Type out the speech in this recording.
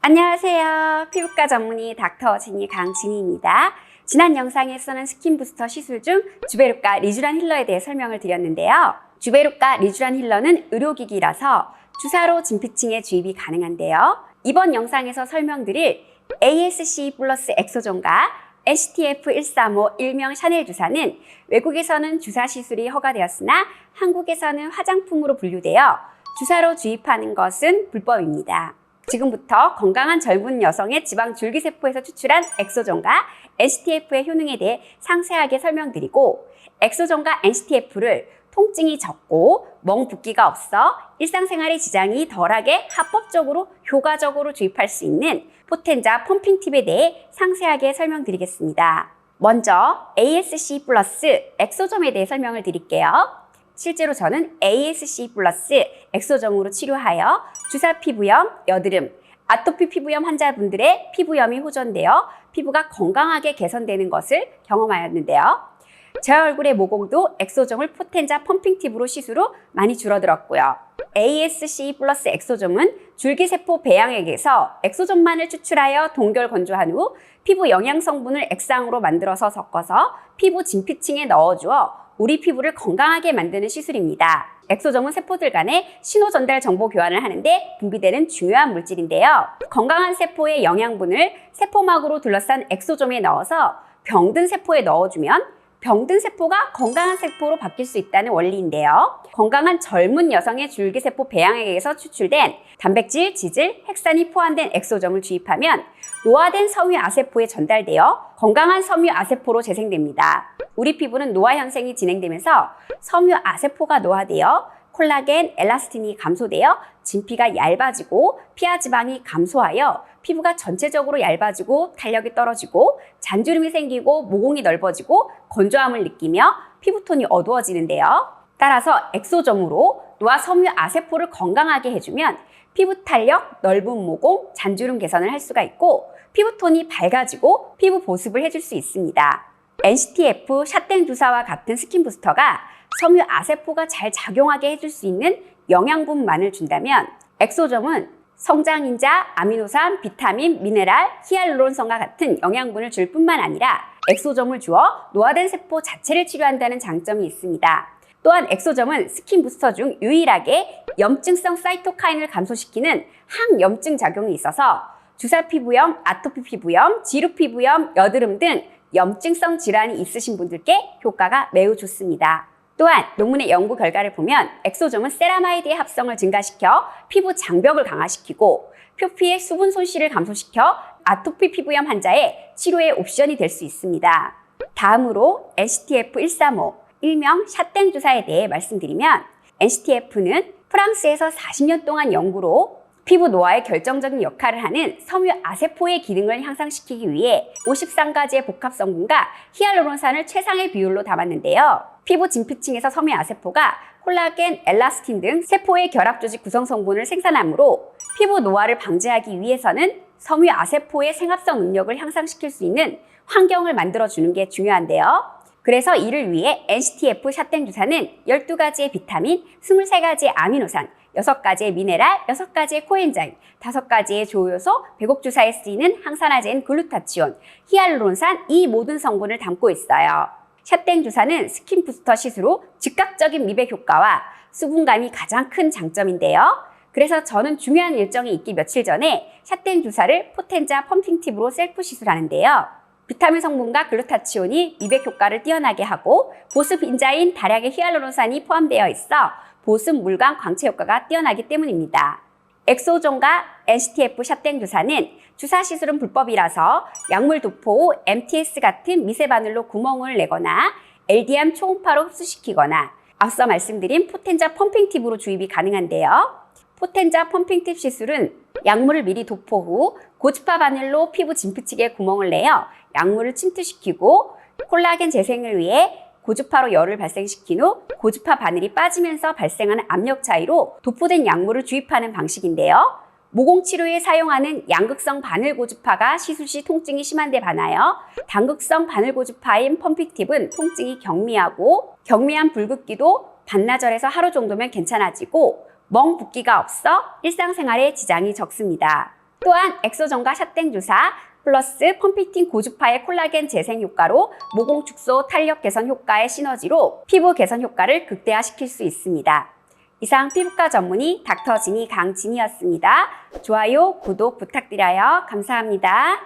안녕하세요. 피부과 전문의 닥터 진이 강진희입니다. 지난 영상에서는 스킨부스터 시술 중 주베르카 리쥬란 힐러에 대해 설명을 드렸는데요. 주베르카 리쥬란 힐러는 의료기기라서 주사로 진피층에 주입이 가능한데요. 이번 영상에서 설명드릴 ASC 플러스 엑소존과 STF135 일명 샤넬 주사는 외국에서는 주사 시술이 허가되었으나 한국에서는 화장품으로 분류되어 주사로 주입하는 것은 불법입니다. 지금부터 건강한 젊은 여성의 지방 줄기세포에서 추출한 엑소존과 STF의 효능에 대해 상세하게 설명드리고, 엑소존과 STF를 통증이 적고 멍 붓기가 없어 일상생활에 지장이 덜하게 합법적으로 효과적으로 주입할 수 있는 포텐자 펌핑 팁에 대해 상세하게 설명드리겠습니다. 먼저 ASC 플러스 엑소점에 대해 설명을 드릴게요. 실제로 저는 ASC 플러스 엑소점으로 치료하여 주사 피부염, 여드름, 아토피 피부염 환자분들의 피부염이 호전되어 피부가 건강하게 개선되는 것을 경험하였는데요. 제 얼굴의 모공도 엑소점을 포텐자 펌핑 팁으로 시술 후 많이 줄어들었고요. ASC 플러스 엑소점은 줄기세포 배양액에서 엑소점만을 추출하여 동결 건조한 후 피부 영양 성분을 액상으로 만들어서 섞어서 피부 진피층에 넣어주어 우리 피부를 건강하게 만드는 시술입니다. 엑소점은 세포들 간의 신호 전달 정보 교환을 하는데 분비되는 중요한 물질인데요. 건강한 세포의 영양분을 세포막으로 둘러싼 엑소점에 넣어서 병든 세포에 넣어주면 병든 세포가 건강한 세포로 바뀔 수 있다는 원리인데요. 건강한 젊은 여성의 줄기세포 배양액에서 추출된 단백질, 지질, 핵산이 포함된 엑소점을 주입하면 노화된 섬유아세포에 전달되어 건강한 섬유아세포로 재생됩니다. 우리 피부는 노화 현상이 진행되면서 섬유아세포가 노화되어 콜라겐, 엘라스틴이 감소되어 진피가 얇아지고 피하 지방이 감소하여 피부가 전체적으로 얇아지고 탄력이 떨어지고 잔주름이 생기고 모공이 넓어지고 건조함을 느끼며 피부톤이 어두워지는데요. 따라서 엑소점으로 노화 섬유아세포를 건강하게 해주면 피부 탄력, 넓은 모공, 잔주름 개선을 할 수가 있고 피부톤이 밝아지고 피부 보습을 해줄 수 있습니다. NCTF 샷땡 주사와 같은 스킨부스터가 섬유아세포가 잘 작용하게 해줄 수 있는 영양분만을 준다면 엑소점은 성장인자, 아미노산, 비타민, 미네랄, 히알루론산과 같은 영양분을 줄 뿐만 아니라 엑소점을 주어 노화된 세포 자체를 치료한다는 장점이 있습니다. 또한 엑소점은 스킨부스터 중 유일하게 염증성 사이토카인을 감소시키는 항염증 작용이 있어서 주사 피부염, 아토피 피부염, 지루 피부염, 여드름 등 염증성 질환이 있으신 분들께 효과가 매우 좋습니다. 또한 논문의 연구 결과를 보면 엑소점은 세라마이드의 합성을 증가시켜 피부 장벽을 강화시키고 표피의 수분 손실을 감소시켜 아토피 피부염 환자의 치료의 옵션이 될 수 있습니다. 다음으로 STF135, 일명 샷땡 주사에 대해 말씀드리면 STF는 프랑스에서 40년 동안 연구로 피부 노화에 결정적인 역할을 하는 섬유아세포의 기능을 향상시키기 위해 53가지의 복합 성분과 히알루론산을 최상의 비율로 담았는데요. 피부 진피층에서 섬유아세포가 콜라겐, 엘라스틴 등 세포의 결합조직 구성 성분을 생산하므로 피부 노화를 방지하기 위해서는 섬유아세포의 생합성 능력을 향상시킬 수 있는 환경을 만들어주는 게 중요한데요. 그래서 이를 위해 NCTF 샷땡 주사는 12가지의 비타민, 23가지의 아미노산, 6가지의 미네랄, 6가지의 코엔자임, 5가지의 조효소, 배곡주사에 쓰이는 항산화제인 글루타치온, 히알루론산 이 모든 성분을 담고 있어요. 샷땡 주사는 스킨부스터 시술 후 즉각적인 미백 효과와 수분감이 가장 큰 장점인데요. 그래서 저는 중요한 일정이 있기 며칠 전에 샷땡 주사를 포텐자 펌핑 팁으로 셀프 시술하는데요. 비타민 성분과 글루타치온이 미백 효과를 뛰어나게 하고 보습 인자인 다량의 히알루론산이 포함되어 있어 보습, 물광, 광채 효과가 뛰어나기 때문입니다. 엑소존과 NCTF 샷땡 주사는 주사 시술은 불법이라서 약물 도포 후 MTS 같은 미세 바늘로 구멍을 내거나 LDM 초음파로 흡수시키거나 앞서 말씀드린 포텐자 펌핑 팁으로 주입이 가능한데요. 포텐자 펌핑 팁 시술은 약물을 미리 도포 후 고주파 바늘로 피부 진피층에 구멍을 내어 약물을 침투시키고 콜라겐 재생을 위해 고주파로 열을 발생시킨 후 고주파 바늘이 빠지면서 발생하는 압력 차이로 도포된 약물을 주입하는 방식인데요. 모공 치료에 사용하는 양극성 바늘 고주파가 시술 시 통증이 심한 데 반하여 단극성 바늘 고주파인 펌핑 팁은 통증이 경미하고 경미한 붉붓기도 반나절에서 하루 정도면 괜찮아지고 멍 붓기가 없어 일상생활에 지장이 적습니다. 또한 엑소전과 샷땡 주사 플러스 펌피팅 고주파의 콜라겐 재생 효과로 모공 축소, 탄력 개선 효과의 시너지로 피부 개선 효과를 극대화시킬 수 있습니다. 이상 피부과 전문의 닥터 지니 강진이었습니다. 좋아요, 구독 부탁드려요. 감사합니다.